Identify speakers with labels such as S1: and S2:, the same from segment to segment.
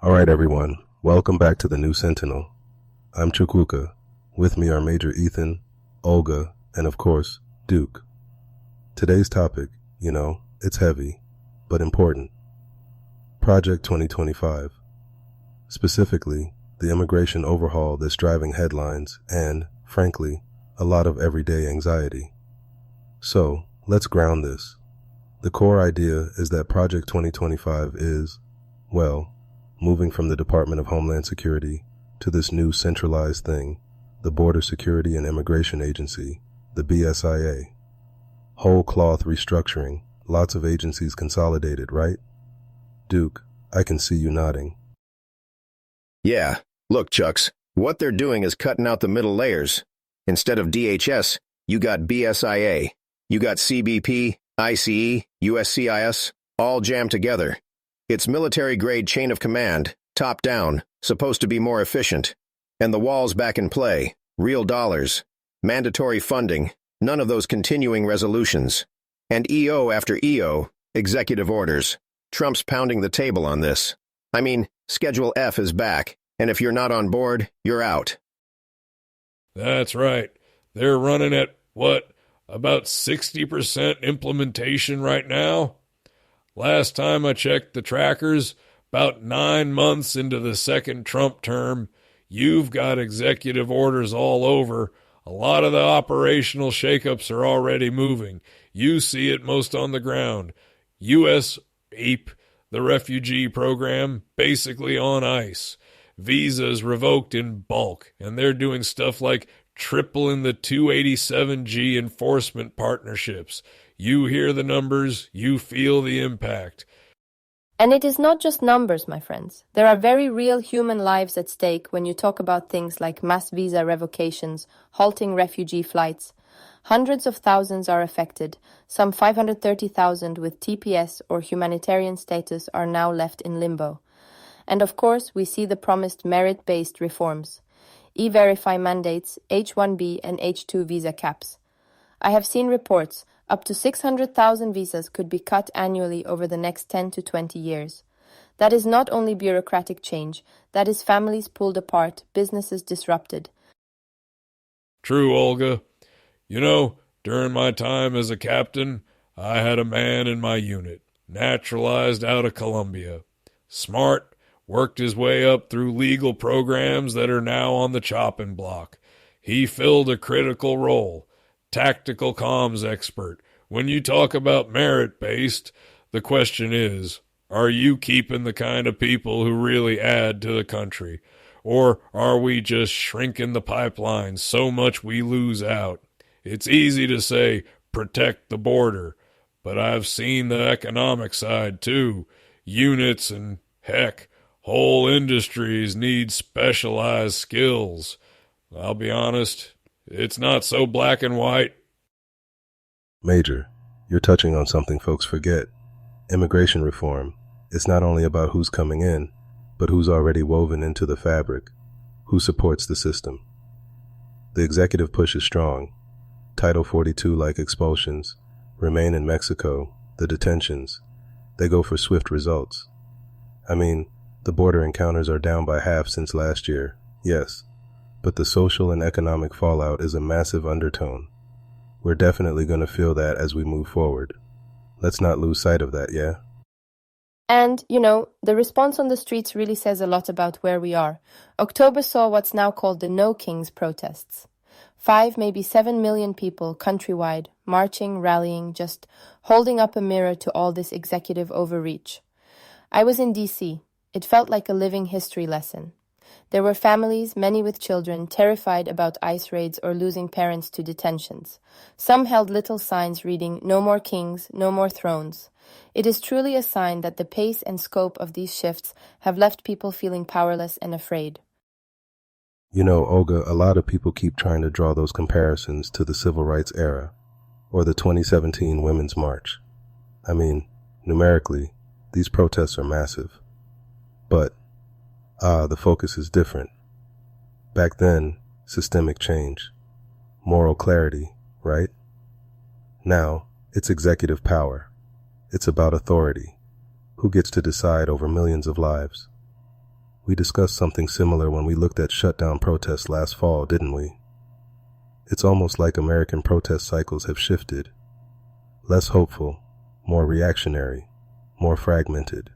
S1: All right, everyone. Welcome back to the New Sentinel. I'm Chukwuka. With me are Major Ethan, Olga, and of course, Duke. Today's topic, it's heavy, but important. Project 2025. Specifically, the immigration overhaul that's driving headlines and, frankly, a lot of everyday anxiety. So, let's ground this. The core idea is that Project 2025 is, moving from the Department of Homeland Security to this new centralized thing, the Border Security and Immigration Agency, the BSIA. Whole cloth restructuring, lots of agencies consolidated, right? Duke, I can see you nodding.
S2: Yeah, look, Chucks, what they're doing is cutting out the middle layers. Instead of DHS, you got BSIA, you got CBP, ICE, USCIS, all jammed together. It's military-grade chain of command, top-down, supposed to be more efficient. And the wall's back in play, real dollars, mandatory funding, none of those continuing resolutions. And EO after EO, executive orders. Trump's pounding the table on this. I mean, Schedule F is back, and if you're not on board, you're out.
S3: That's right. They're running at, about 60% implementation right now? Last time I checked the trackers, about 9 months into the second Trump term, you've got executive orders all over. A lot of the operational shakeups are already moving. You see it most on the ground. U.S. APE, the refugee program, basically on ice. Visas revoked in bulk, and they're doing stuff like tripling the 287G enforcement partnerships. You hear the numbers, you feel the impact.
S4: And it is not just numbers, my friends. There are very real human lives at stake when you talk about things like mass visa revocations, halting refugee flights. Hundreds of thousands are affected. Some 530,000 with TPS or humanitarian status are now left in limbo. And of course, we see the promised merit-based reforms. E-Verify mandates, H-1B and H-2 visa caps. I have seen reports up to 600,000 visas could be cut annually over the next 10 to 20 years. That is not only bureaucratic change, that is families pulled apart, businesses disrupted.
S3: True, Olga. During my time as a captain, I had a man in my unit, naturalized out of Colombia. Smart, worked his way up through legal programs that are now on the chopping block. He filled a critical role. Tactical comms expert. When you talk about merit-based, the question is, are you keeping the kind of people who really add to the country? Or are we just shrinking the pipeline so much we lose out? It's easy to say, protect the border, but I've seen the economic side too. Units and, heck, whole industries need specialized skills. I'll be honest, it's not so black and white.
S1: Major, you're touching on something folks forget. Immigration reform. It's not only about who's coming in, but who's already woven into the fabric, who supports the system. The executive push is strong. Title 42-like expulsions, remain in Mexico, the detentions, they go for swift results. I mean, the border encounters are down by half since last year, yes, but the social and economic fallout is a massive undertone. We're definitely going to feel that as we move forward. Let's not lose sight of that, yeah?
S4: And, the response on the streets really says a lot about where we are. October saw what's now called the No Kings protests. 5, maybe 7 million people countrywide, marching, rallying, just holding up a mirror to all this executive overreach. I was in D.C. It felt like a living history lesson. There were families, many with children, terrified about ICE raids or losing parents to detentions. Some held little signs reading, "No more kings, no more thrones." It is truly a sign that the pace and scope of these shifts have left people feeling powerless and afraid.
S1: Olga, a lot of people keep trying to draw those comparisons to the Civil Rights era or the 2017 Women's March. I mean, numerically, these protests are massive. But, the focus is different. Back then, systemic change, moral clarity, right? Now, it's executive power. It's about authority. Who gets to decide over millions of lives? We discussed something similar when we looked at shutdown protests last fall, didn't we? It's almost like American protest cycles have shifted. Less hopeful, more reactionary, more fragmented.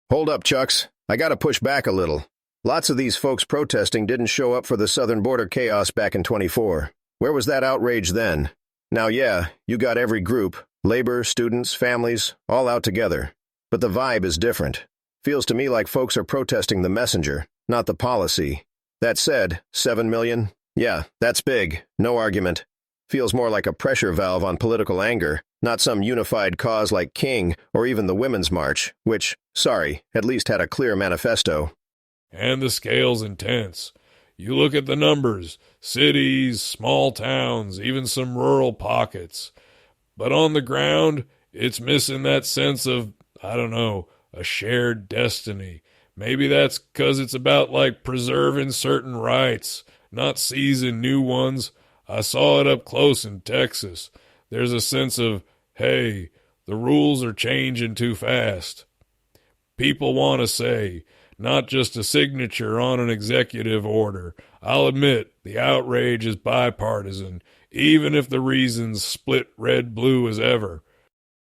S2: Hold up, Chucks. I gotta push back a little. Lots of these folks protesting didn't show up for the southern border chaos back in 24. Where was that outrage then? Now, yeah, you got every group, labor, students, families, all out together. But the vibe is different. Feels to me like folks are protesting the messenger, not the policy. That said, 7 million? Yeah, that's big, no argument. Feels more like a pressure valve on political anger, not some unified cause like King or even the Women's March, which, sorry, at least had a clear manifesto.
S3: And the scale's intense. You look at the numbers, cities, small towns, even some rural pockets. But on the ground, it's missing that sense of, I don't know, a shared destiny. Maybe that's 'cause it's about like preserving certain rights, not seizing new ones. I saw it up close in Texas. There's a sense of, hey, the rules are changing too fast. People want to say, not just a signature on an executive order. I'll admit, the outrage is bipartisan, even if the reasons split red-blue as ever.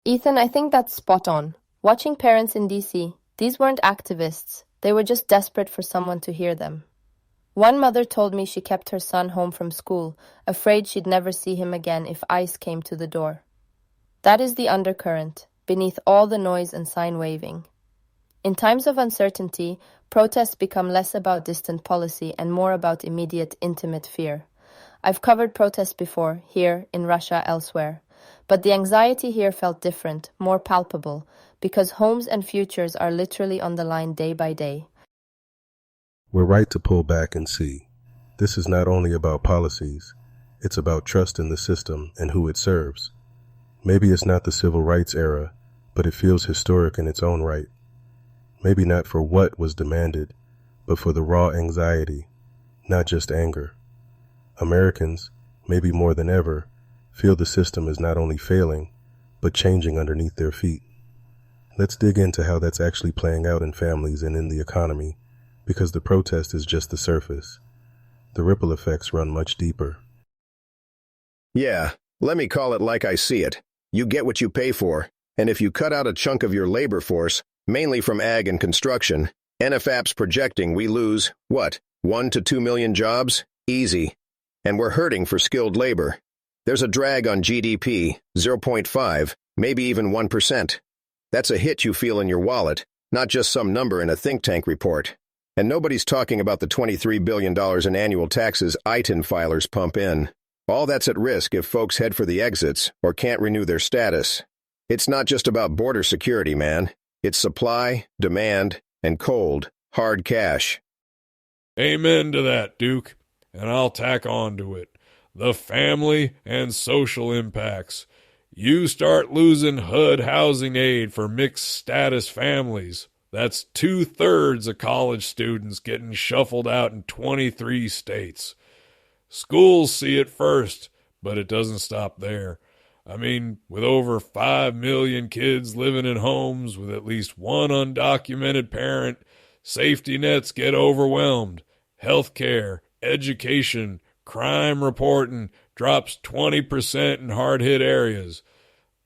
S4: Ethan, I think that's spot on. Watching parents in DC, these weren't activists. They were just desperate for someone to hear them. One mother told me she kept her son home from school, afraid she'd never see him again if ICE came to the door. That is the undercurrent, beneath all the noise and sign waving. In times of uncertainty, protests become less about distant policy and more about immediate, intimate fear. I've covered protests before, here, in Russia, elsewhere. But the anxiety here felt different, more palpable, because homes and futures are literally on the line day by day.
S1: We're right to pull back and see. This is not only about policies, it's about trust in the system and who it serves. Maybe it's not the civil rights era, but it feels historic in its own right. Maybe not for what was demanded, but for the raw anxiety, not just anger. Americans, maybe more than ever, feel the system is not only failing, but changing underneath their feet. Let's dig into how that's actually playing out in families and in the economy, because the protest is just the surface. The ripple effects run much deeper.
S2: Yeah, let me call it like I see it. You get what you pay for, and if you cut out a chunk of your labor force, mainly from ag and construction, NFAP's projecting we lose, what, 1 to 2 million jobs? Easy. And we're hurting for skilled labor. There's a drag on GDP, 0.5, maybe even 1%. That's a hit you feel in your wallet, not just some number in a think tank report. And nobody's talking about the $23 billion in annual taxes ITIN filers pump in. All that's at risk if folks head for the exits or can't renew their status. It's not just about border security, man. It's supply, demand, and cold, hard cash.
S3: Amen to that, Duke. And I'll tack on to it. The family and social impacts. You start losing HUD housing aid for mixed status families. That's 2/3 of college students getting shuffled out in 23 states. Schools see it first, but it doesn't stop there. I mean, with over 5 million kids living in homes with at least one undocumented parent, safety nets get overwhelmed. Healthcare, education, crime reporting drops 20% in hard-hit areas.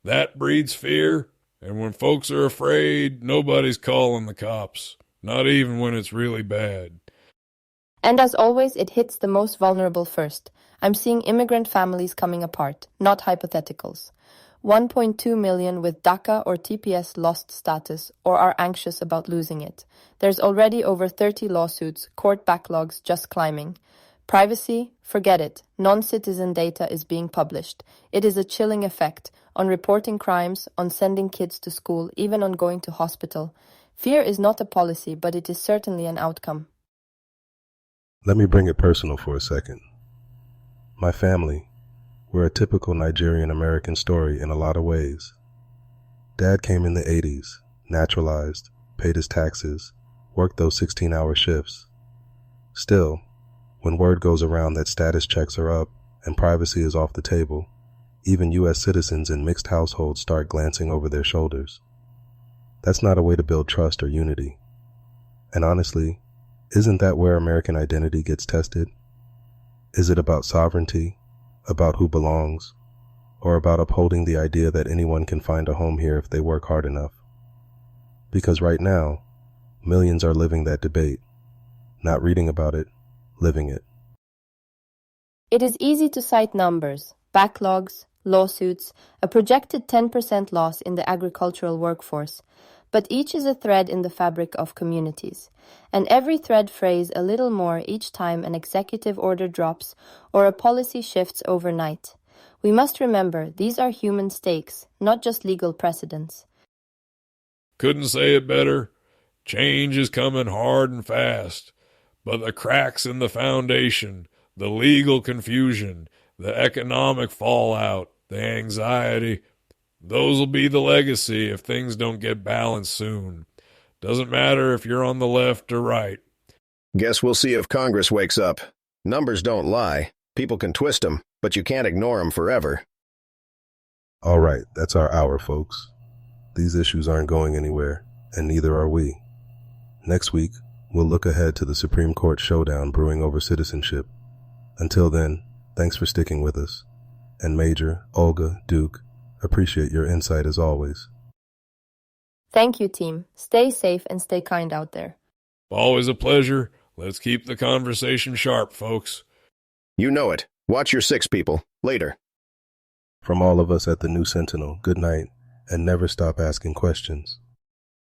S3: That breeds fear, and when folks are afraid, nobody's calling the cops, not even when it's really bad.
S4: And as always, it hits the most vulnerable first. I'm seeing immigrant families coming apart, not hypotheticals. 1.2 million with DACA or TPS lost status or are anxious about losing it. There's already over 30 lawsuits, court backlogs just climbing. Privacy? Forget it. Non-citizen data is being published. It is a chilling effect on reporting crimes, on sending kids to school, even on going to hospital. Fear is not a policy, but it is certainly an outcome.
S1: Let me bring it personal for a second. My family, we're a typical Nigerian American story in a lot of ways. Dad came in the 80s, naturalized, paid his taxes, worked those 16-hour shifts. Still, when word goes around that status checks are up and privacy is off the table, even U.S. citizens in mixed households start glancing over their shoulders. That's not a way to build trust or unity. And honestly, isn't that where American identity gets tested? Is it about sovereignty, about who belongs, or about upholding the idea that anyone can find a home here if they work hard enough? Because right now, millions are living that debate, not reading about it, living it.
S4: It is easy to cite numbers, backlogs, lawsuits, a projected 10% loss in the agricultural workforce, but each is a thread in the fabric of communities, and every thread frays a little more each time an executive order drops or a policy shifts overnight. We must remember these are human stakes, not just legal precedents.
S3: Couldn't say it better. Change is coming hard and fast, but the cracks in the foundation, the legal confusion, the economic fallout, the anxiety, those will be the legacy if things don't get balanced soon. Doesn't matter if you're on the left or right.
S2: Guess we'll see if Congress wakes up. Numbers don't lie. People can twist them, but you can't ignore them forever.
S1: All right, that's our hour, folks. These issues aren't going anywhere, and neither are we. Next week, we'll look ahead to the Supreme Court showdown brewing over citizenship. Until then, thanks for sticking with us. And Major, Olga, Duke, appreciate your insight as always.
S4: Thank you, team. Stay safe and stay kind out there.
S3: Always a pleasure. Let's keep the conversation sharp, folks.
S2: You know it. Watch your six, people. Later.
S1: From all of us at the New Sentinel, good night, and never stop asking questions.